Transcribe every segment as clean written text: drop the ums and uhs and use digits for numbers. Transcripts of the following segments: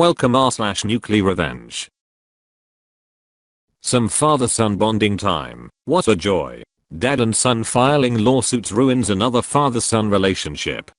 Welcome r/Nuclearrevenge. Some father-son bonding time. What a joy. Dad and son filing lawsuits ruins another father-son relationship.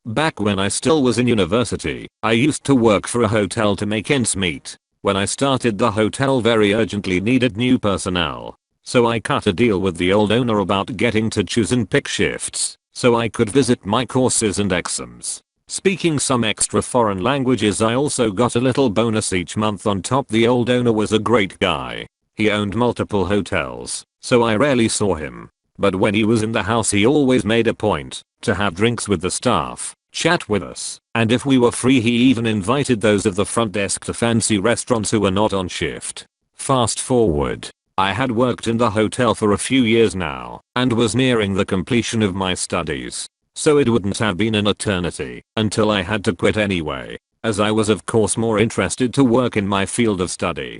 Back when I still was in university, I used to work for a hotel to make ends meet. When I started, the hotel very urgently needed new personnel. So I cut a deal with the old owner about getting to choose and pick shifts, so I could visit my courses and exams. Speaking some extra foreign languages, I also got a little bonus each month on top. The old owner was a great guy. He owned multiple hotels, so I rarely saw him. But when he was in the house, he always made a point to have drinks with the staff, chat with us, and if we were free, he even invited those of the front desk to fancy restaurants who were not on shift. Fast forward. I had worked in the hotel for a few years now and was nearing the completion of my studies. So it wouldn't have been an eternity until I had to quit anyway, as I was of course more interested to work in my field of study.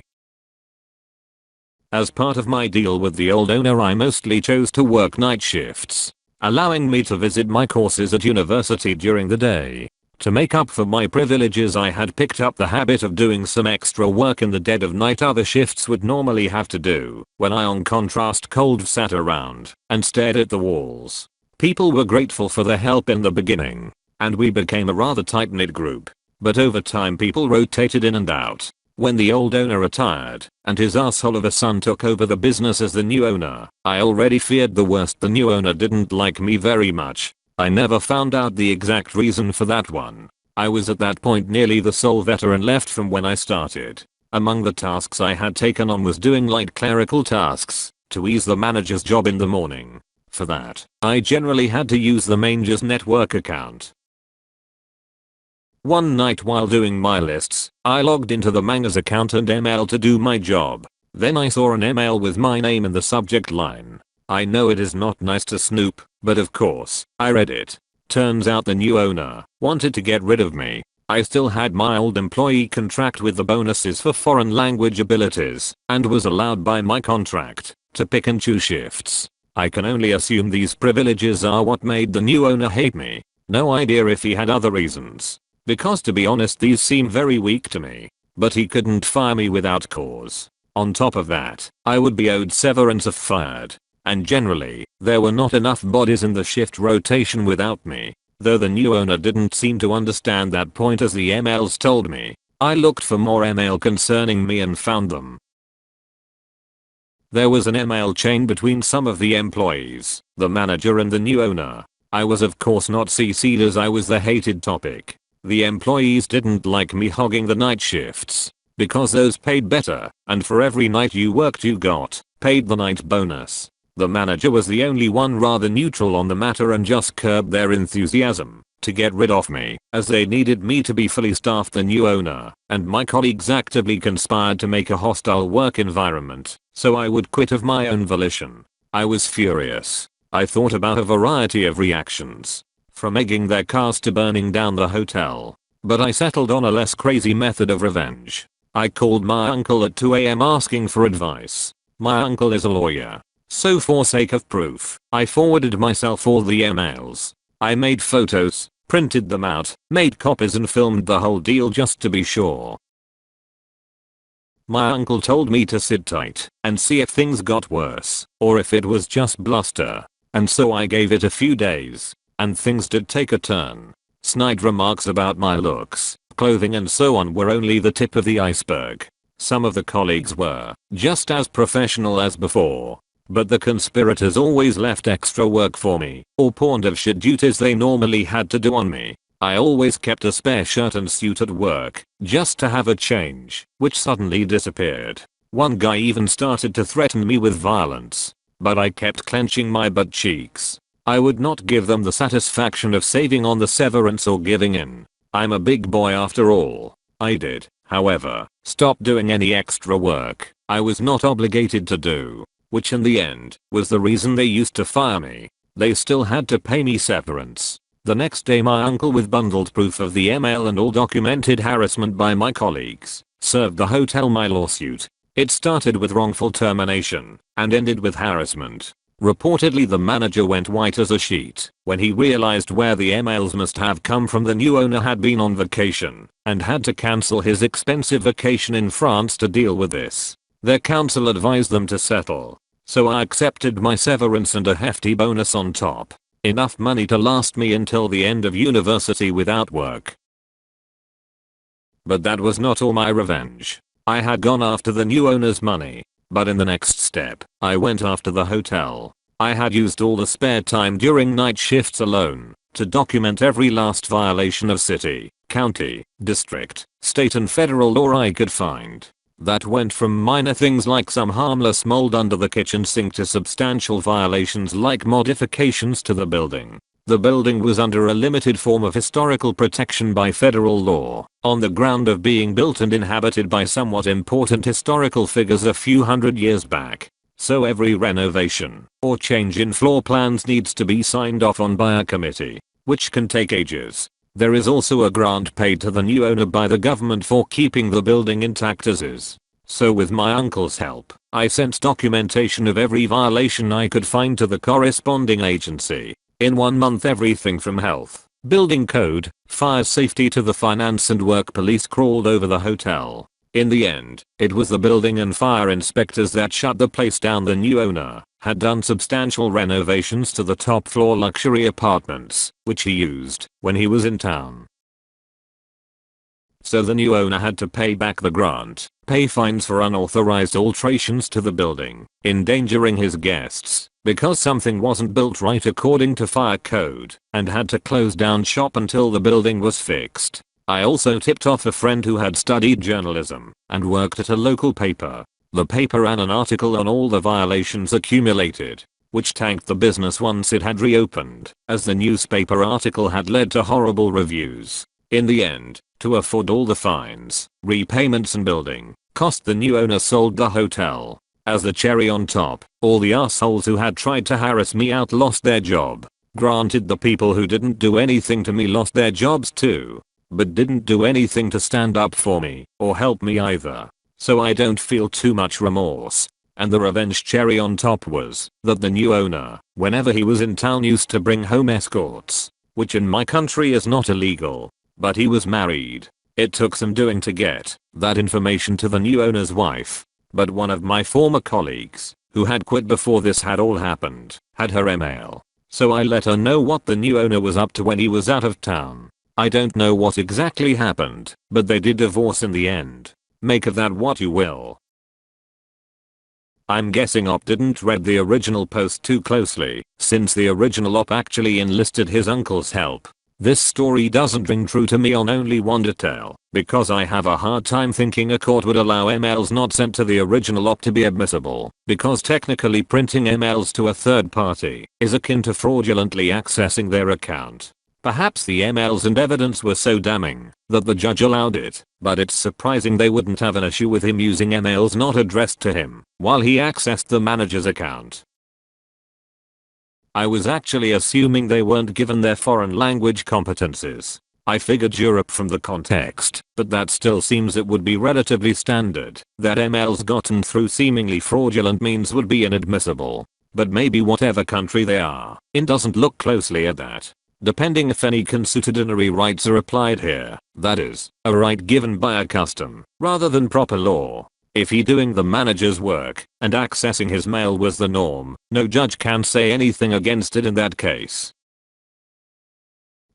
As part of my deal with the old owner, I mostly chose to work night shifts, allowing me to visit my courses at university during the day. To make up for my privileges, I had picked up the habit of doing some extra work in the dead of night other shifts would normally have to do, when I on contrast cold sat around and stared at the walls. People were grateful for the help in the beginning, and we became a rather tight-knit group. But over time people rotated in and out. When the old owner retired, and his asshole of a son took over the business as the new owner, I already feared the worst. The new owner didn't like me very much. I never found out the exact reason for that one. I was at that point nearly the sole veteran left from when I started. Among the tasks I had taken on was doing light clerical tasks to ease the manager's job in the morning. For that, I generally had to use the manager's network account. One night while doing my lists, I logged into the manager's account and email to do my job. Then I saw an email with my name in the subject line. I know it is not nice to snoop, but of course, I read it. Turns out the new owner wanted to get rid of me. I still had my old employee contract with the bonuses for foreign language abilities, and was allowed by my contract to pick and choose shifts. I can only assume these privileges are what made the new owner hate me. No idea if he had other reasons, because to be honest these seem very weak to me. But he couldn't fire me without cause. On top of that, I would be owed severance if fired. And generally, there were not enough bodies in the shift rotation without me. Though the new owner didn't seem to understand that point, as the emails told me. I looked for more email concerning me and found them. There was an email chain between some of the employees, the manager and the new owner. I was of course not CC'd as I was the hated topic. The employees didn't like me hogging the night shifts, because those paid better, and for every night you worked you got paid the night bonus. The manager was the only one rather neutral on the matter and just curbed their enthusiasm to get rid of me, as they needed me to be fully staffed. The new owner and my colleagues actively conspired to make a hostile work environment, so I would quit of my own volition. I was furious. I thought about a variety of reactions, from egging their cars to burning down the hotel, but I settled on a less crazy method of revenge. I called my uncle at 2 AM asking for advice. My uncle is a lawyer, so for sake of proof, I forwarded myself all the emails. I made photos, printed them out, made copies and filmed the whole deal just to be sure. My uncle told me to sit tight and see if things got worse or if it was just bluster. And so I gave it a few days, and things did take a turn. Snide remarks about my looks, clothing and so on were only the tip of the iceberg. Some of the colleagues were just as professional as before, but the conspirators always left extra work for me or pawned of shit duties they normally had to do on me. I always kept a spare shirt and suit at work just to have a change, which suddenly disappeared. One guy even started to threaten me with violence, but I kept clenching my butt cheeks. I would not give them the satisfaction of saving on the severance or giving in. I'm a big boy after all. I did, however, stop doing any extra work I was not obligated to do, which in the end was the reason they used to fire me. They still had to pay me severance. The next day my uncle, with bundled proof of the email and all documented harassment by my colleagues, served the hotel my lawsuit. It started with wrongful termination and ended with harassment. Reportedly the manager went white as a sheet when he realized where the emails must have come from. The new owner had been on vacation and had to cancel his expensive vacation in France to deal with this. Their counsel advised them to settle. So I accepted my severance and a hefty bonus on top. Enough money to last me until the end of university without work. But that was not all my revenge. I had gone after the new owner's money. But in the next step, I went after the hotel. I had used all the spare time during night shifts alone to document every last violation of city, county, district, state and federal law I could find. That went from minor things like some harmless mold under the kitchen sink to substantial violations like modifications to the building. The building was under a limited form of historical protection by federal law, on the ground of being built and inhabited by somewhat important historical figures a few hundred years back. So every renovation or change in floor plans needs to be signed off on by a committee, which can take ages. There is also a grant paid to the new owner by the government for keeping the building intact as is. So with my uncle's help, I sent documentation of every violation I could find to the corresponding agency. In 1 month everything from health, building code, fire safety to the finance and work police crawled over the hotel. In the end, it was the building and fire inspectors that shut the place down. The new owner had done substantial renovations to the top floor luxury apartments, which he used when he was in town. So the new owner had to pay back the grant, pay fines for unauthorized alterations to the building, endangering his guests, because something wasn't built right according to fire code, and had to close down shop until the building was fixed. I also tipped off a friend who had studied journalism and worked at a local paper. The paper ran an article on all the violations accumulated, which tanked the business once it had reopened, as the newspaper article had led to horrible reviews. In the end, to afford all the fines, repayments and building cost, the new owner sold the hotel. As the cherry on top, all the assholes who had tried to harass me out lost their job. Granted, the people who didn't do anything to me lost their jobs too, but didn't do anything to stand up for me or help me either. So I don't feel too much remorse. And the revenge cherry on top was that the new owner, whenever he was in town, used to bring home escorts, which in my country is not illegal. But he was married. It took some doing to get that information to the new owner's wife. But one of my former colleagues, who had quit before this had all happened, had her email. So I let her know what the new owner was up to when he was out of town. I don't know what exactly happened, but they did divorce in the end. Make of that what you will. I'm guessing Op didn't read the original post too closely, since the original Op actually enlisted his uncle's help. This story doesn't ring true to me on only one detail, because I have a hard time thinking a court would allow emails not sent to the original Op to be admissible, because technically printing emails to a third party is akin to fraudulently accessing their account. Perhaps the emails and evidence were so damning that the judge allowed it, but it's surprising they wouldn't have an issue with him using emails not addressed to him while he accessed the manager's account. I was actually assuming they weren't given their foreign language competencies. I figured Europe from the context, but that still seems it would be relatively standard that emails gotten through seemingly fraudulent means would be inadmissible. But maybe whatever country they are in doesn't look closely at that. Depending if any consuetudinary rights are applied here, that is, a right given by a custom, rather than proper law. If he doing the manager's work and accessing his mail was the norm, no judge can say anything against it in that case.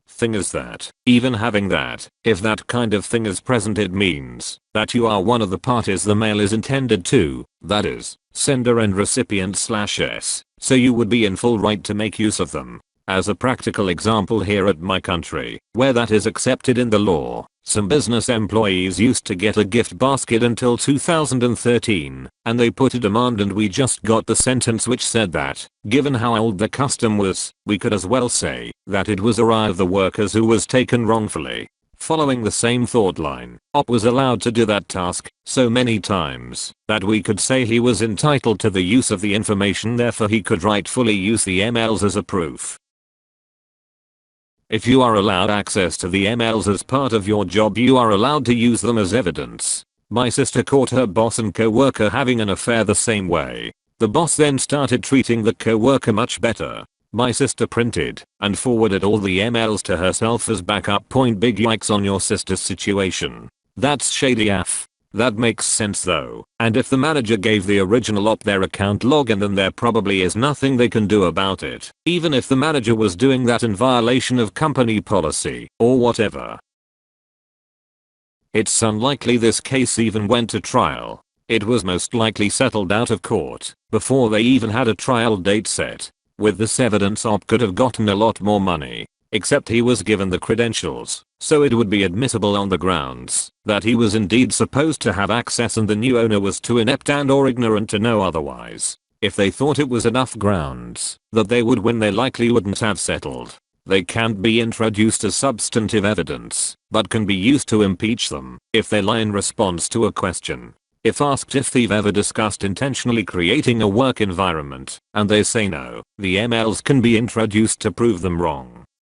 Thing is that, even having that, if that kind of thing is present, it means that you are one of the parties the mail is intended to, that is, sender and recipient/s, so you would be in full right to make use of them. As a practical example, here at my country, where that is accepted in the law, some business employees used to get a gift basket until 2013, and they put a demand, and we just got the sentence which said that, given how old the custom was, we could as well say that it was Uriah of the workers who was taken wrongfully. Following the same thought line, Op was allowed to do that task so many times that we could say he was entitled to the use of the information, therefore he could rightfully use the emails as a proof. If you are allowed access to the emails as part of your job, you are allowed to use them as evidence. My sister caught her boss and co-worker having an affair the same way. The boss then started treating the coworker much better. My sister printed and forwarded all the emails to herself as backup. Big yikes on your sister's situation. That's shady AF. That makes sense though. And if the manager gave the original op their account login, then there probably is nothing they can do about it. Even if the manager was doing that in violation of company policy or whatever. It's unlikely this case even went to trial. It was most likely settled out of court before they even had a trial date set. With this evidence, op could have gotten a lot more money. Except he was given the credentials, so it would be admissible on the grounds that he was indeed supposed to have access and the new owner was too inept and or ignorant to know otherwise. If they thought it was enough grounds that they would win, they likely wouldn't have settled. They can't be introduced as substantive evidence, but can be used to impeach them if they lie in response to a question. If asked if they've ever discussed intentionally creating a work environment and they say no, the emails can be introduced to prove them wrong.